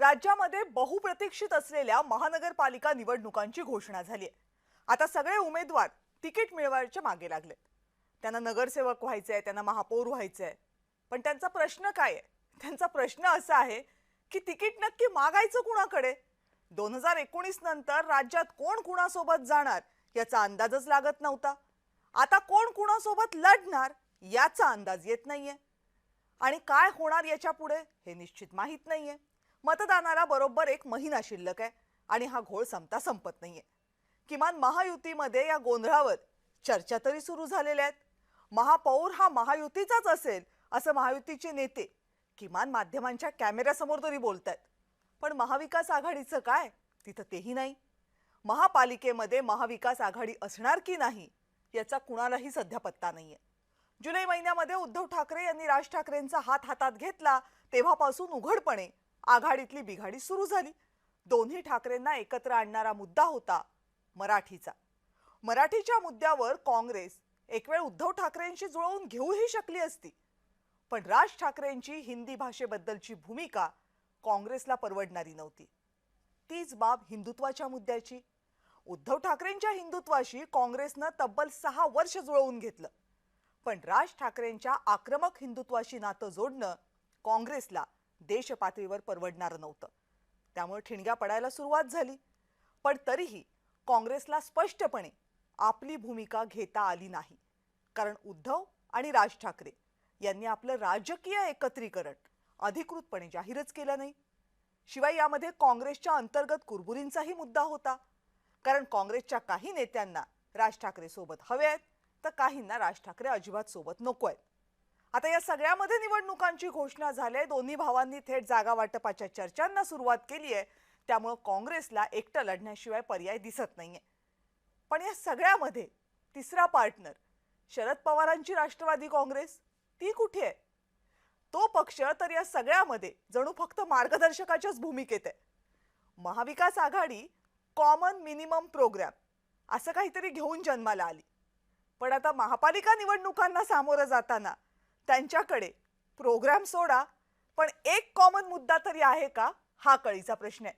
राज्यामध्ये बहुप्रतीक्षित असलेल्या महानगरपालिका निवडणुकांची घोषणा झाली आहे। आता सगळे उमेदवार तिकीट मिळवायच्या मागे लागलेत। त्यांना नगरसेवक व्हायचे आहे, त्यांना महापौर व्हायचे आहे। पण त्यांचा प्रश्न काय आहे? त्यांचा प्रश्न असा आहे की तिकीट नक्की मागायचं कुणाकडे? 2019 नंतर राज्यात कोण कुणासोबत जाणार याचा अंदाजच लागत नव्हता। आता कोण कुणासोबत लढणार याचा अंदाज येत नाहीये आणि काय होणार याच्या पुढे हे निश्चित माहित नाहीये। मतदानाला बरोबर 1 महिना शिल्लक आहे आणि हा घोळ संपता संपत नाहीये। किमान महायुतीमध्ये या गोंधळावर चर्चा तरी सुरू झालेल्या आहेत। महापौर हा महायुतीचाच असेल असं महायुतीचे नेते किमान माध्यमांच्या कॅमेऱ्यासमोर तरी बोलतायत। पण महाविकास आघाडीचं काय? तिथं तेही नाही। महापालिकेमध्ये महाविकास आघाडी असणार की नाही याचा कुणालाही सध्या पत्ता नाहीये। जुलै महिन्यामध्ये उद्धव ठाकरे यांनी राज ठाकरेंचा हात हातात घेतला तेव्हापासून उघडपणे आघाडीतली बिघाडी सुरू झाली। दोन्ही ठाकरेंना एकत्र आणणारा मुद्दा होता मराठीचा। मराठीच्या मुद्द्यावर काँग्रेस एक वेळ उद्धव ठाकरेंशी जुळवून घेऊही शकली असती, पण राज ठाकरेंची हिंदी भाषेबद्दलची भूमिका काँग्रेसला परवडणारी नव्हती। तीच बाब हिंदुत्वाच्या मुद्द्याची। उद्धव ठाकरेंच्या हिंदुत्वाशी काँग्रेसनं तब्बल 6 वर्ष जुळवून घेतलं, पण राज ठाकरेंच्या आक्रमक हिंदुत्वाशी नातं जोडणं काँग्रेसला देशपातळीवर परवडणारं नव्हतं। त्यामुळे ठिणग्या पडायला सुरुवात झाली। पण तरीही काँग्रेसला स्पष्टपणे आपली भूमिका घेता आली नाही, कारण उद्धव आणि राज ठाकरे यांनी आपलं राजकीय एकत्रीकरण अधिकृतपणे जाहीरच केलं नाही। शिवाय यामध्ये काँग्रेसच्या अंतर्गत कुरबुरींचाही मुद्दा होता, कारण काँग्रेसच्या काही नेत्यांना राज ठाकरे सोबत हवे आहेत तर काहींना राज ठाकरे अजिबात सोबत नको आहेत। आता या सगळ्यामध्ये निवडणुकांची घोषणा झाली। दोन्ही भावांनी थेट जागा वाटपाच्या चर्चांना सुरुवात केली आहे, त्यामुळे काँग्रेसला एकटं लढण्याशिवाय पर्याय दिसत नाहीये। पण या सगळ्यामध्ये तिसरा पार्टनर शरद पवारांची राष्ट्रवादी काँग्रेस ती कुठे आहे? तो पक्ष तर या सगळ्यामध्ये जणू फक्त मार्गदर्शकाच्याच भूमिकेत आहे। महाविकास आघाडी कॉमन मिनिमम प्रोग्राम असं काहीतरी घेऊन जन्माला आली, पण आता महापालिका निवडणुकांना सामोरं जाताना त्यांच्याकडे प्रोग्राम सोडा पण एक कॉमन मुद्दा तरी आहे का हा कळीचा प्रश्न आहे।